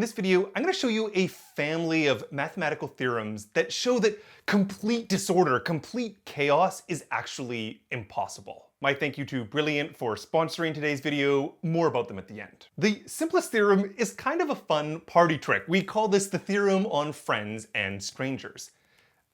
this video, I'm going to show you a family of mathematical theorems that show that complete disorder, complete chaos is actually impossible. My thank you to Brilliant for sponsoring today's video. More about them at the end. The simplest theorem is kind of a fun party trick. We call this the theorem on friends and strangers.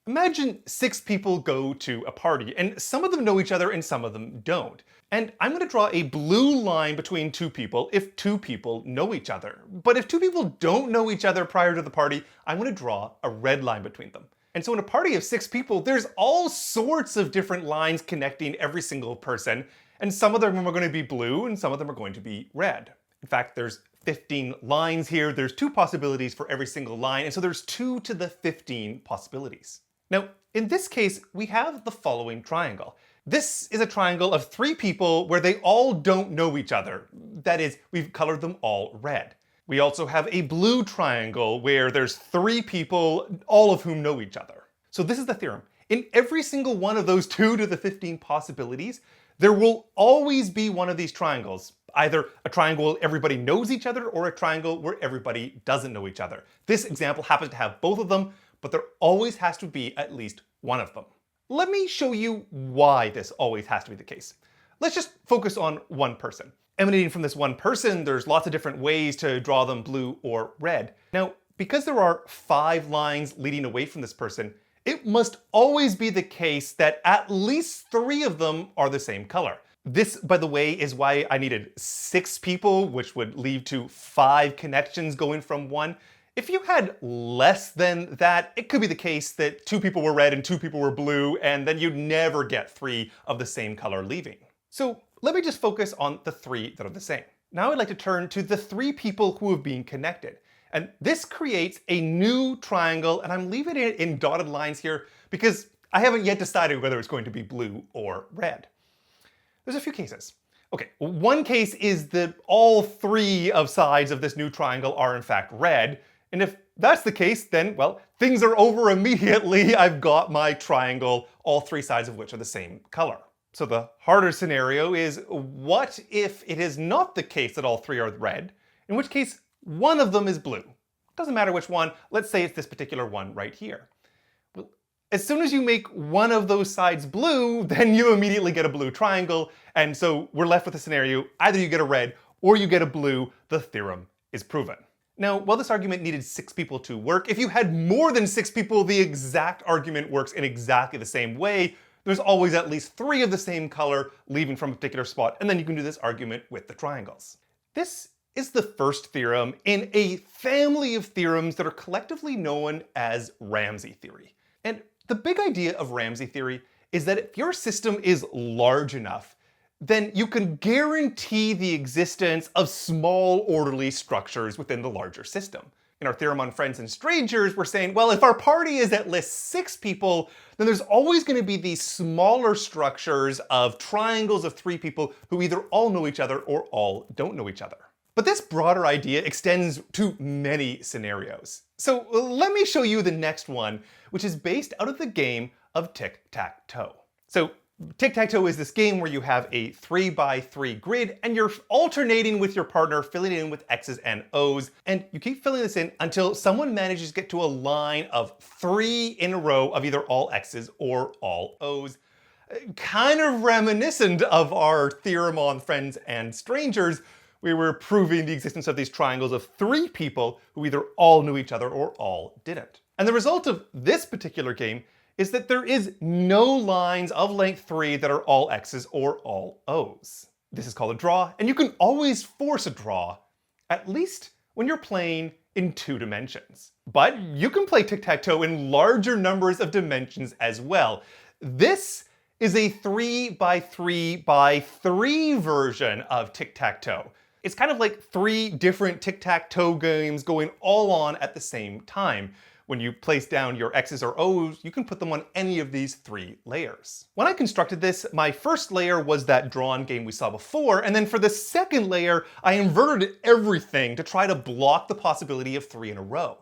Imagine 6 people go to a party, and some of them know each other and some of them don't. And I'm going to draw a blue line between 2 people if 2 people know each other. But if 2 people don't know each other prior to the party, I'm going to draw a red line between them. And so in a party of 6 people, there's all sorts of different lines connecting every single person, and some of them are going to be blue and some of them are going to be red. In fact, there's 15 lines here. There's 2 possibilities for every single line, and so there's 2 to the 15 possibilities. Now, in this case, we have the following triangle. This is a triangle of 3 people where they all don't know each other. That is, we've colored them all red. We also have a blue triangle where there's 3 people, all of whom know each other. So this is the theorem. In every single one of those 2 to the 15 possibilities, there will always be one of these triangles. Either a triangle where everybody knows each other or a triangle where everybody doesn't know each other. This example happens to have both of them, but there always has to be at least one of them. Let me show you why this always has to be the case. Let's just focus on one person. Emanating from this one person, there's lots of different ways to draw them blue or red. Now, because there are 5 lines leading away from this person, it must always be the case that at least 3 of them are the same color. This, by the way, is why I needed 6 people, which would lead to 5 connections going from 1. If you had less than that, it could be the case that 2 people were red and 2 people were blue, and then you'd never get 3 of the same color leaving. So let me just focus on the 3 that are the same. Now I'd like to turn to the 3 people who have been connected. And this creates a new triangle, and I'm leaving it in dotted lines here because I haven't yet decided whether it's going to be blue or red. There's a few cases. Okay, one case is that all 3 of sides of this new triangle are in fact red. And if that's the case, then, well, things are over immediately. I've got my triangle, all 3 sides of which are the same color. So the harder scenario is, what if it is not the case that all 3 are red, in which case one of them is blue? Doesn't matter which one. Let's say it's this particular one right here. Well, as soon as you make one of those sides blue, then you immediately get a blue triangle. And so we're left with a scenario, either you get a red or you get a blue. The theorem is proven. Now, while this argument needed 6 people to work, if you had more than 6 people, the exact argument works in exactly the same way. There's always at least 3 of the same color leaving from a particular spot, and then you can do this argument with the triangles. This is the first theorem in a family of theorems that are collectively known as Ramsey Theory. And the big idea of Ramsey Theory is that if your system is large enough, then you can guarantee the existence of small orderly structures within the larger system. In our theorem on friends and strangers, we're saying, well, if our party is at least 6 people, then there's always going to be these smaller structures of triangles of 3 people who either all know each other or all don't know each other. But this broader idea extends to many scenarios. So let me show you the next one, which is based out of the game of Tic-Tac-Toe. So Tic-Tac-Toe is this game where you have a 3x3 grid and you're alternating with your partner, filling it in with X's and O's, and you keep filling this in until someone manages to get to a line of 3 in a row of either all X's or all O's. Kind of reminiscent of our theorem on friends and strangers. We were proving the existence of these triangles of 3 people who either all knew each other or all didn't. And the result of this particular game is that there is no lines of length 3 that are all X's or all O's. This is called a draw, and you can always force a draw, at least when you're playing in 2 dimensions. But you can play tic-tac-toe in larger numbers of dimensions as well. This is a 3x3x3 version of tic-tac-toe. It's kind of like 3 different tic-tac-toe games going all on at the same time. When you place down your X's or O's, you can put them on any of these 3 layers. When I constructed this, my first layer was that drawn game we saw before, and then for the second layer, I inverted everything to try to block the possibility of 3 in a row.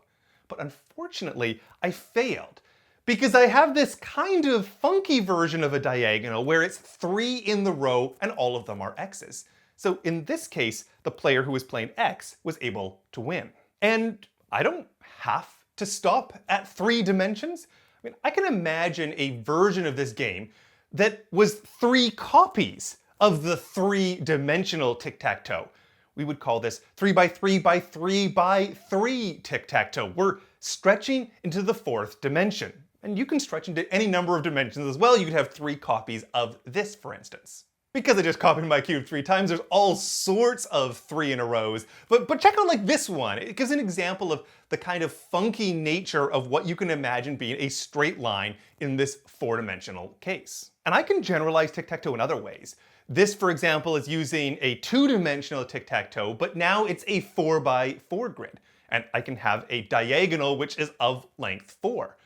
But unfortunately, I failed, because I have this kind of funky version of a diagonal where it's 3 in the row and all of them are X's. So in this case, the player who was playing X was able to win. And I don't have to stop at 3 dimensions. I mean, I can imagine a version of this game that was 3 copies of the 3-dimensional tic-tac-toe. We would call this 3 by 3 by 3 by 3 tic-tac-toe. We're stretching into the 4th dimension. And you can stretch into any number of dimensions as well. You could have 3 copies of this, for instance. Because I just copied my cube 3 times, there's all sorts of 3 in a rows. But check out like this one. It gives an example of the kind of funky nature of what you can imagine being a straight line in this 4-dimensional case. And I can generalize tic-tac-toe in other ways. This, for example, is using a 2-dimensional tic-tac-toe, but now it's a 4 by 4 grid. And I can have a diagonal which is of length 4.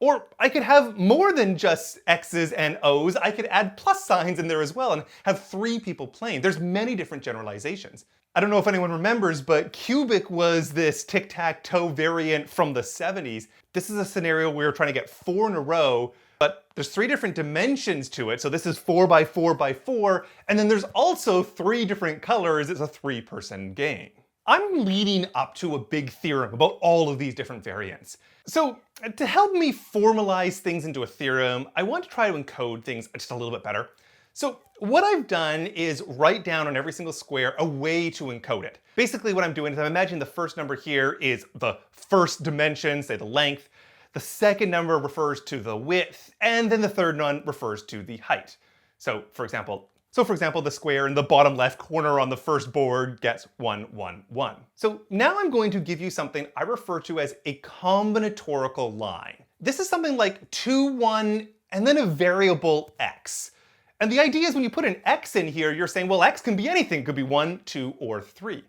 Or I could have more than just X's and O's. I could add plus signs in there as well and have 3 people playing. There's many different generalizations. I don't know if anyone remembers, but cubic was this tic-tac-toe variant from the 70s. This is a scenario where we're trying to get 4 in a row, but there's 3 different dimensions to it. So this is 4 by 4 by 4, and then there's also 3 different colors. It's a 3-person game. I'm leading up to a big theorem about all of these different variants. So to help me formalize things into a theorem, I want to try to encode things just a little bit better. So what I've done is write down on every single square a way to encode it. Basically what I'm doing is I'm imagining the first number here is the first dimension, say the length. The second number refers to the width, and then the third one refers to the height. So for example, the square in the bottom left corner on the first board gets 1, 1, 1. So now I'm going to give you something I refer to as a combinatorial line. This is something like 2, 1, and then a variable x. And the idea is when you put an x in here, you're saying, well, x can be anything. It could be 1, 2, or 3.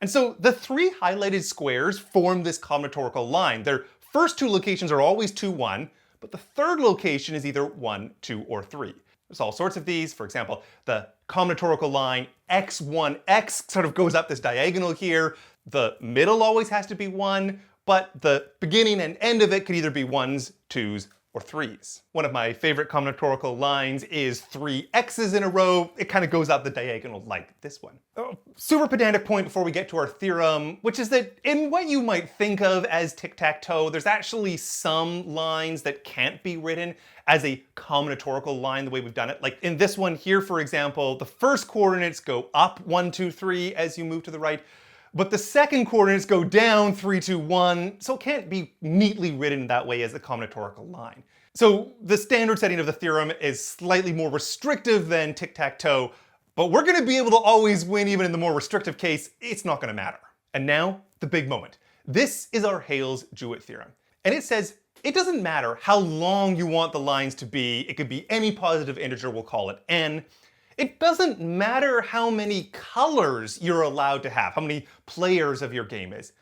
And so the 3 highlighted squares form this combinatorial line. Their first 2 locations are always 2, 1, but the third location is either 1, 2, or 3. There's all sorts of these. For example, the combinatorial line x1x sort of goes up this diagonal here. The middle always has to be 1, but the beginning and end of it could either be 1s, 2s, or 3s. One of my favorite combinatorial lines is 3 x's in a row. It kind of goes up the diagonal like this one. Super pedantic point before we get to our theorem, which is that in what you might think of as tic-tac-toe, there's actually some lines that can't be written as a combinatorial line the way we've done it. Like in this one here, for example, the first coordinates go up 1, 2, 3 as you move to the right, but the second coordinates go down 3, 2, 1, so it can't be neatly written that way as a combinatorial line. So the standard setting of the theorem is slightly more restrictive than tic-tac-toe, but we're gonna be able to always win even in the more restrictive case. It's not gonna matter. And now, the big moment. This is our Hales-Jewett Theorem. And it says, it doesn't matter how long you want the lines to be. It could be any positive integer, we'll call it n. It doesn't matter how many colors you're allowed to have, how many players of your game is.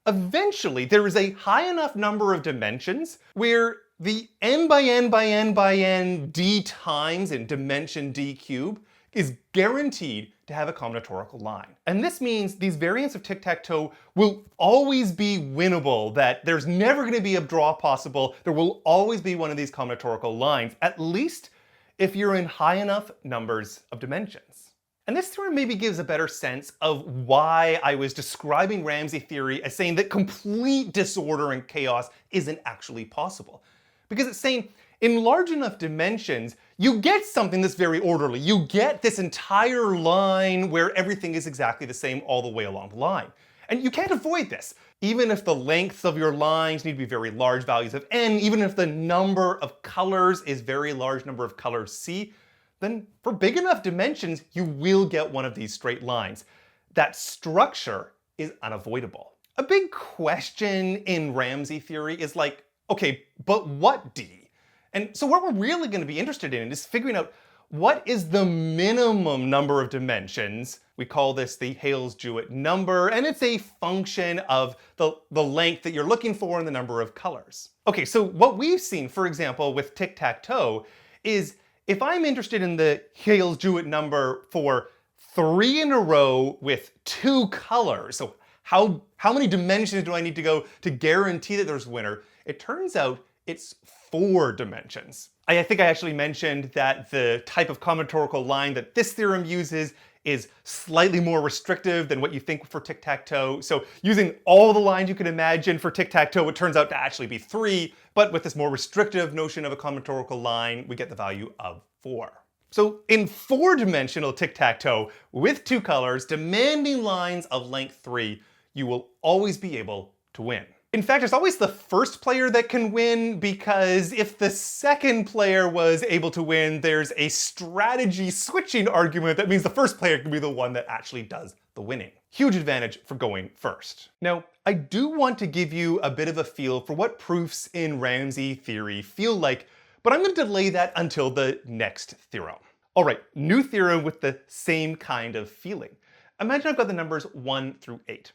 Eventually, there is a high enough number of dimensions where the n by n by n by n d times in dimension d cubed is guaranteed to have a combinatorial line. And this means these variants of tic-tac-toe will always be winnable, that there's never going to be a draw possible. There will always be one of these combinatorial lines, at least if you're in high enough numbers of dimensions. And this theorem maybe gives a better sense of why I was describing Ramsey theory as saying that complete disorder and chaos isn't actually possible. Because it's saying in large enough dimensions, you get something that's very orderly. You get this entire line where everything is exactly the same all the way along the line. And you can't avoid this. Even if the lengths of your lines need to be very large values of n, even if the number of colors is very large number of colors c, then for big enough dimensions, you will get one of these straight lines. That structure is unavoidable. A big question in Ramsey theory is like, okay, but what d? And so what we're really going to be interested in is figuring out what is the minimum number of dimensions. We call this the Hales-Jewett number, and it's a function of the length that you're looking for and the number of colors. Okay, so what we've seen, for example, with tic-tac-toe is if I'm interested in the Hales-Jewett number for 3 in a row with 2 colors, so how many dimensions do I need to go to guarantee that there's a winner? It turns out it's 4 dimensions. I think I actually mentioned that the type of combinatorial line that this theorem uses is slightly more restrictive than what you think for tic-tac-toe. So using all the lines you can imagine for tic-tac-toe, it turns out to actually be 3, but with this more restrictive notion of a combinatorial line, we get the value of 4. So in 4-dimensional tic-tac-toe, with 2 colors, demanding lines of length 3, you will always be able to win. In fact, it's always the first player that can win, because if the second player was able to win, there's a strategy switching argument that means the first player can be the one that actually does the winning. Huge advantage for going first. Now, I do want to give you a bit of a feel for what proofs in Ramsey theory feel like, but I'm going to delay that until the next theorem. All right, new theorem with the same kind of feeling. Imagine I've got the numbers 1 through 8.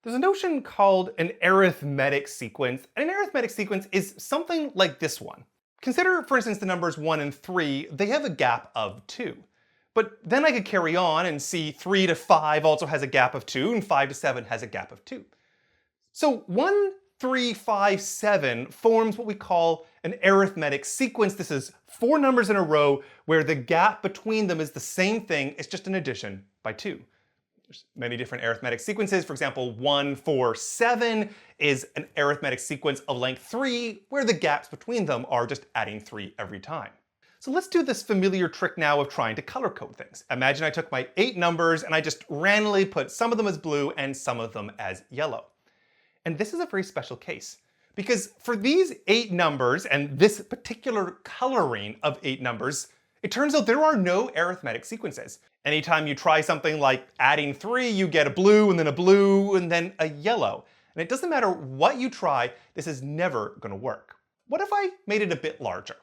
There's a notion called an arithmetic sequence, and an arithmetic sequence is something like this one. Consider, for instance, the numbers 1 and 3, they have a gap of 2. But then I could carry on and see 3 to 5 also has a gap of 2, and 5 to 7 has a gap of 2. So 1, 3, 5, 7 forms what we call an arithmetic sequence. This is 4 numbers in a row where the gap between them is the same thing, it's just an addition by 2. There's many different arithmetic sequences. For example, 1, 4, 7 is an arithmetic sequence of length 3, where the gaps between them are just adding 3 every time. So let's do this familiar trick now of trying to color code things. Imagine I took my 8 numbers and I just randomly put some of them as blue and some of them as yellow. And this is a very special case, because for these 8 numbers and this particular coloring of 8 numbers, it turns out there are no arithmetic sequences. Anytime you try something like adding 3, you get a blue and then a yellow. And it doesn't matter what you try, this is never going to work. What if I made it a bit larger?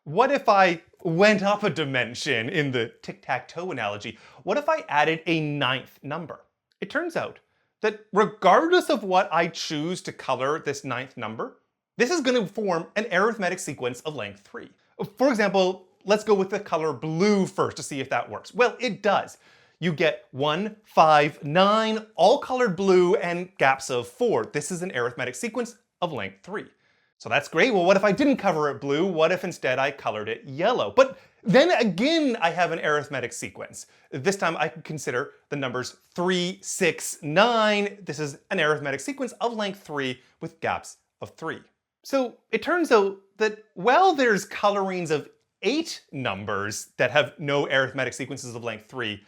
What if I went up a dimension in the tic-tac-toe analogy? What if I added a 9th number? It turns out that regardless of what I choose to color this 9th number, this is going to form an arithmetic sequence of length 3. For example, let's go with the color blue first to see if that works. Well, it does. You get 1, 5, 9, all colored blue and gaps of 4. This is an arithmetic sequence of length 3. So that's great. Well, what if I didn't cover it blue? What if instead I colored it yellow? But then again, I have an arithmetic sequence. This time I can consider the numbers 3, 6, 9. This is an arithmetic sequence of length 3 with gaps of 3. So it turns out that while there's colorings of 8 numbers that have no arithmetic sequences of length 3,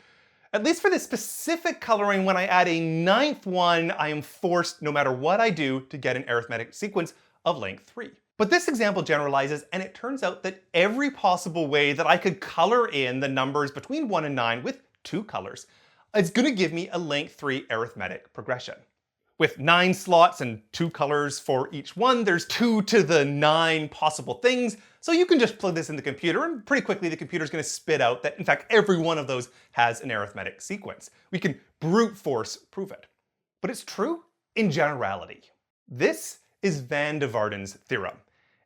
at least for this specific coloring, when I add a 9th one, I am forced, no matter what I do, to get an arithmetic sequence of length 3. But this example generalizes, and it turns out that every possible way that I could color in the numbers between 1 and 9 with 2 colors is going to give me a length 3 arithmetic progression. With 9 slots and 2 colors for each one, there's 2 to the 9 possible things. So you can just plug this in the computer, and pretty quickly the computer's going to spit out that, in fact, every one of those has an arithmetic sequence. We can brute force prove it. But it's true in generality. This is van der Waerden's theorem.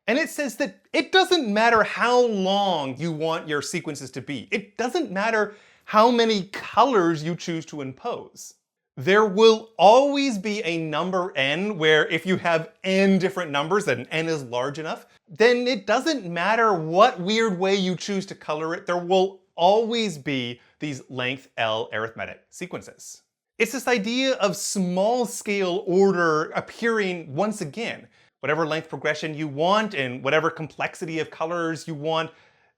And it says that it doesn't matter how long you want your sequences to be. It doesn't matter how many colors you choose to impose. There will always be a number n where if you have n different numbers and n is large enough, then it doesn't matter what weird way you choose to color it, there will always be these length L arithmetic sequences. It's this idea of small scale order appearing once again. Whatever length progression you want and whatever complexity of colors you want,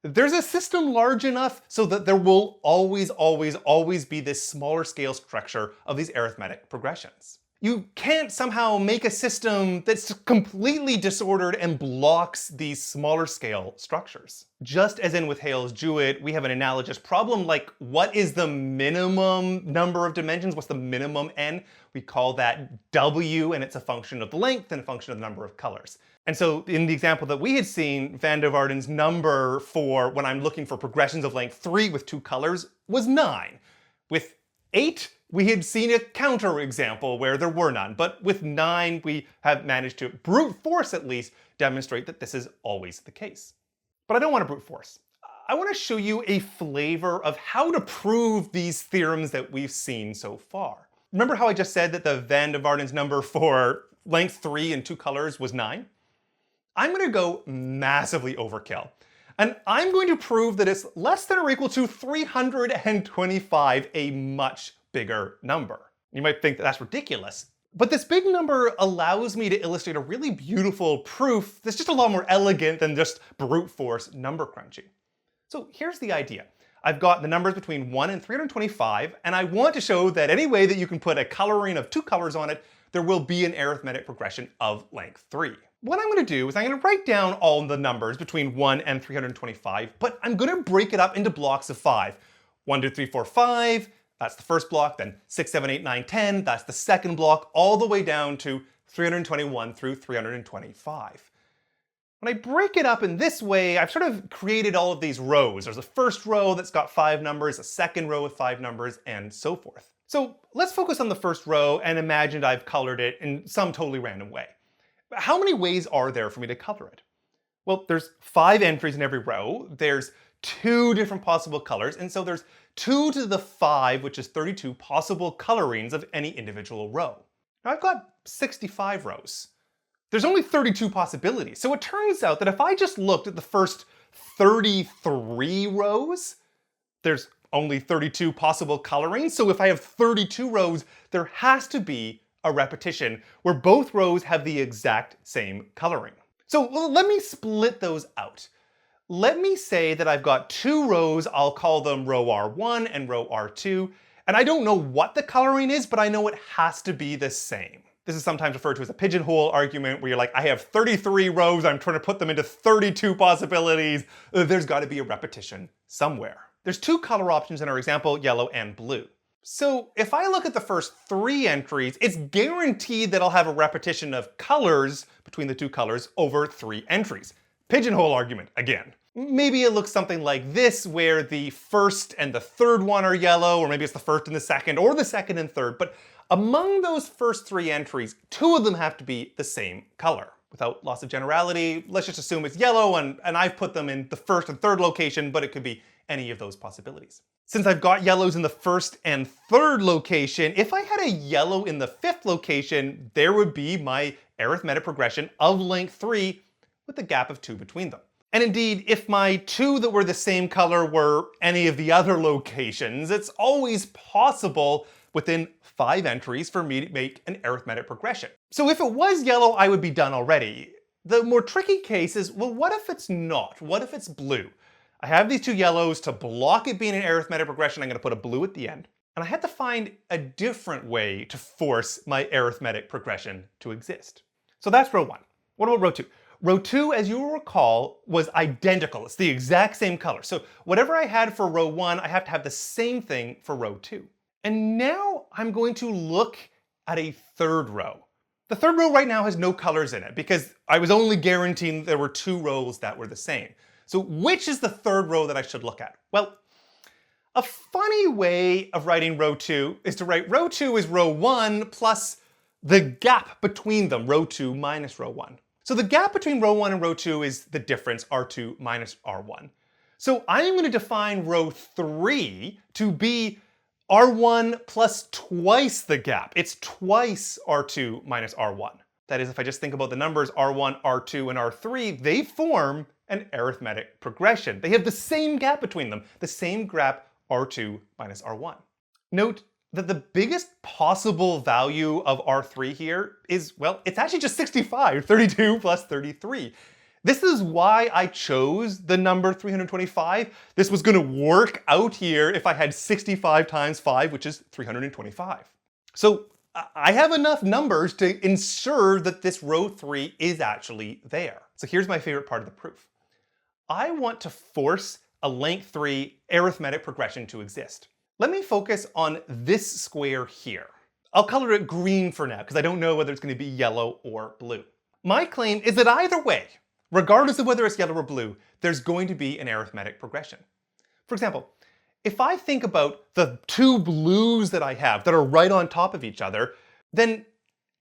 there's a system large enough so that there will always be this smaller scale structure of these arithmetic progressions. You can't somehow make a system that's completely disordered and blocks these smaller scale structures. Just as in with Hales-Jewett, we have an analogous problem like what is the minimum number of dimensions? What's the minimum n? We call that W, and it's a function of the length and a function of the number of colors. And so in the example that we had seen, van der Waerden's number for when I'm looking for progressions of length 3 with 2 colors was 9. With 8, we had seen a counter example where there were none, but with 9, we have managed to brute force at least demonstrate that this is always the case. But I don't want to brute force. I want to show you a flavor of how to prove these theorems that we've seen so far. Remember how I just said that the van der Waerden's number for length 3 and 2 colors was 9? I'm going to go massively overkill. And I'm going to prove that it's less than or equal to 325, a much bigger number. You might think that that's ridiculous, but this big number allows me to illustrate a really beautiful proof that's just a lot more elegant than just brute force number crunching. So here's the idea. I've got the numbers between 1 and 325, and I want to show that any way that you can put a coloring of two colors on it, there will be an arithmetic progression of length 3. What I'm going to do is I'm going to write down all the numbers between 1 and 325, but I'm going to break it up into blocks of 5. 1, 2, 3, 4, 5, that's the first block, then 6, 7, 8, 9, 10, that's the second block, all the way down to 321 through 325. When I break it up in this way, I've sort of created all of these rows. There's a first row that's got 5 numbers, a second row with 5 numbers, and so forth. So let's focus on the first row and imagine I've colored it in some totally random way. How many ways are there for me to color it? Well, there's 5 entries in every row, there's 2 different possible colors, and so there's 2 to the 5, which is 32 possible colorings of any individual row. Now I've got 65 rows. There's only 32 possibilities, so it turns out that if I just looked at the first 33 rows, there's only 32 possible colorings, so if I have 32 rows, there has to be a repetition where both rows have the exact same coloring. So let me split those out. Let me say that I've got 2 rows, I'll call them row R1 and row R2, and I don't know what the coloring is, but I know it has to be the same. This is sometimes referred to as a pigeonhole argument, where you're like, I have 33 rows, I'm trying to put them into 32 possibilities. There's got to be a repetition somewhere. There's 2 color options in our example, yellow and blue. So if I look at the first 3 entries, it's guaranteed that I'll have a repetition of colors between the 2 colors over 3 entries. Pigeonhole argument again. Maybe it looks something like this, where the first and the third one are yellow, or maybe it's the first and the second, or the second and third, but among those first 3 entries, 2 of them have to be the same color. Without loss of generality, let's just assume it's yellow, and I've put them in the first and third location, but it could be any of those possibilities. Since I've got yellows in the first and third location, if I had a yellow in the 5th location, there would be my arithmetic progression of length 3 with a gap of 2 between them. And indeed, if my 2 that were the same color were any of the other locations, it's always possible within 5 entries for me to make an arithmetic progression. So if it was yellow, I would be done already. The more tricky case is, well, what if it's not? What if it's blue? I have these 2 yellows. To block it being an arithmetic progression, I'm going to put a blue at the end. And I had to find a different way to force my arithmetic progression to exist. So that's row 1. What about row 2? Row 2, as you will recall, was identical. It's the exact same color. So whatever I had for row 1, I have to have the same thing for row 2. And now I'm going to look at a third row. The third row right now has no colors in it because I was only guaranteeing there were 2 rows that were the same. So which is the third row that I should look at? Well, a funny way of writing row 2 is to write row 2 is row 1 plus the gap between them, row 2 minus row 1. So the gap between row 1 and row 2 is the difference, R2 minus R1. So I'm going to define row 3 to be R1 plus twice the gap. It's twice R2 minus R1. That is, if I just think about the numbers R1, R2, and R3, they form an arithmetic progression. They have the same gap between them, the same gap R2 minus R1. Note that the biggest possible value of R3 here is, well, it's actually just 65, 32 plus 33. This is why I chose the number 325. This was going to work out here if I had 65 times 5, which is 325. So I have enough numbers to ensure that this row 3 is actually there. So here's my favorite part of the proof. I want to force a length 3 arithmetic progression to exist. Let me focus on this square here. I'll color it green for now because I don't know whether it's going to be yellow or blue. My claim is that either way, regardless of whether it's yellow or blue, there's going to be an arithmetic progression. For example, if I think about the 2 blues that I have that are right on top of each other, then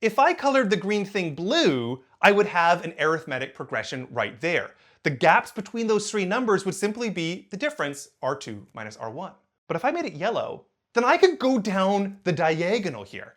if I colored the green thing blue, I would have an arithmetic progression right there. The gaps between those 3 numbers would simply be the difference, R2 minus R1. But if I made it yellow, then I could go down the diagonal here.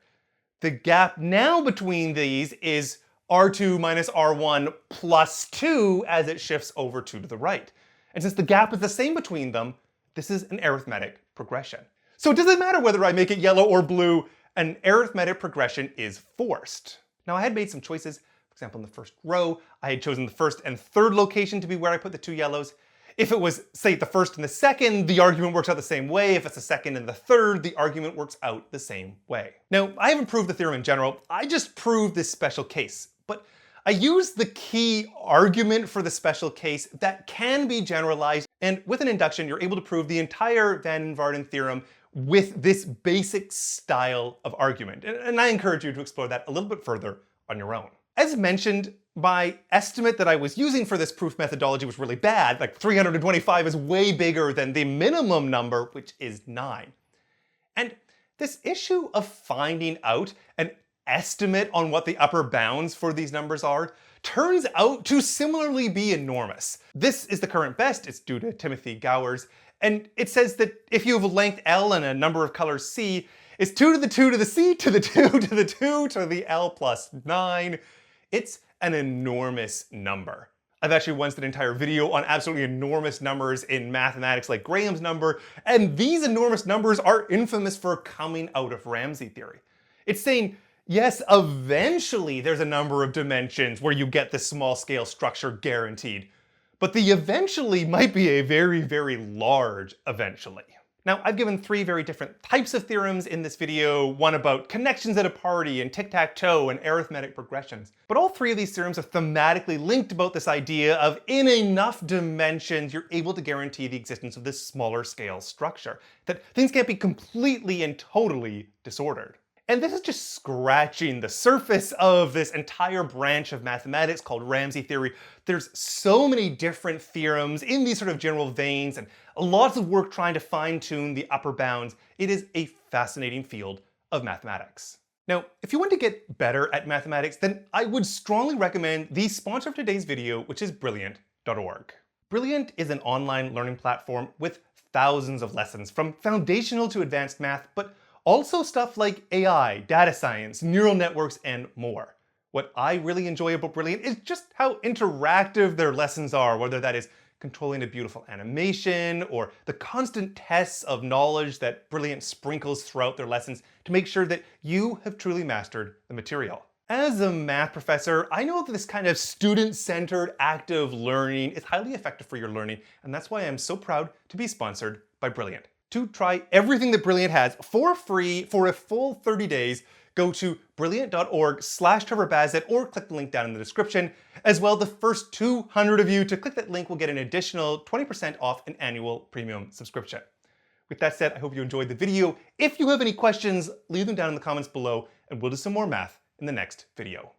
The gap now between these is R2 minus R1 plus 2 as it shifts over 2 to the right. And since the gap is the same between them, this is an arithmetic progression. So it doesn't matter whether I make it yellow or blue, an arithmetic progression is forced. Now I had made some choices. For example, in the first row, I had chosen the first and third location to be where I put the two yellows. If it was, say, the first and the second, the argument works out the same way. If it's the second and the third, the argument works out the same way. Now, I haven't proved the theorem in general, I just proved this special case. But I used the key argument for the special case that can be generalized, and with an induction, you're able to prove the entire Van Waerden theorem with this basic style of argument. And I encourage you to explore that a little bit further on your own. As mentioned, my estimate that I was using for this proof methodology was really bad. Like 325 is way bigger than the minimum number, which is 9. And this issue of finding out an estimate on what the upper bounds for these numbers are turns out to similarly be enormous. This is the current best. It's due to Timothy Gowers. And it says that if you have a length L and a number of colors C, it's 2 to the 2 to the C to the 2 to the 2 to the L plus 9. It's an enormous number. I've actually once did an entire video on absolutely enormous numbers in mathematics like Graham's number, and these enormous numbers are infamous for coming out of Ramsey theory. It's saying, yes, eventually there's a number of dimensions where you get this small scale structure guaranteed. But the eventually might be a very, very large eventually. Now, I've given 3 very different types of theorems in this video, one about connections at a party and tic-tac-toe and arithmetic progressions. But all 3 of these theorems are thematically linked about this idea of in enough dimensions, you're able to guarantee the existence of this smaller scale structure, that things can't be completely and totally disordered. And this is just scratching the surface of this entire branch of mathematics called Ramsey theory. There's so many different theorems in these sort of general veins and lots of work trying to fine-tune the upper bounds. It is a fascinating field of mathematics. Now, if you want to get better at mathematics, then I would strongly recommend the sponsor of today's video, which is Brilliant.org. Brilliant is an online learning platform with thousands of lessons from foundational to advanced math, but also stuff like AI, data science, neural networks, and more. What I really enjoy about Brilliant is just how interactive their lessons are, whether that is controlling a beautiful animation or the constant tests of knowledge that Brilliant sprinkles throughout their lessons to make sure that you have truly mastered the material. As a math professor, I know that this kind of student-centered active learning is highly effective for your learning, and that's why I'm so proud to be sponsored by Brilliant. To try everything that Brilliant has for free for a full 30 days, go to brilliant.org/TrevorBazet or click the link down in the description. As well, the first 200 of you to click that link will get an additional 20% off an annual premium subscription. With that said, I hope you enjoyed the video. If you have any questions, leave them down in the comments below, and we'll do some more math in the next video.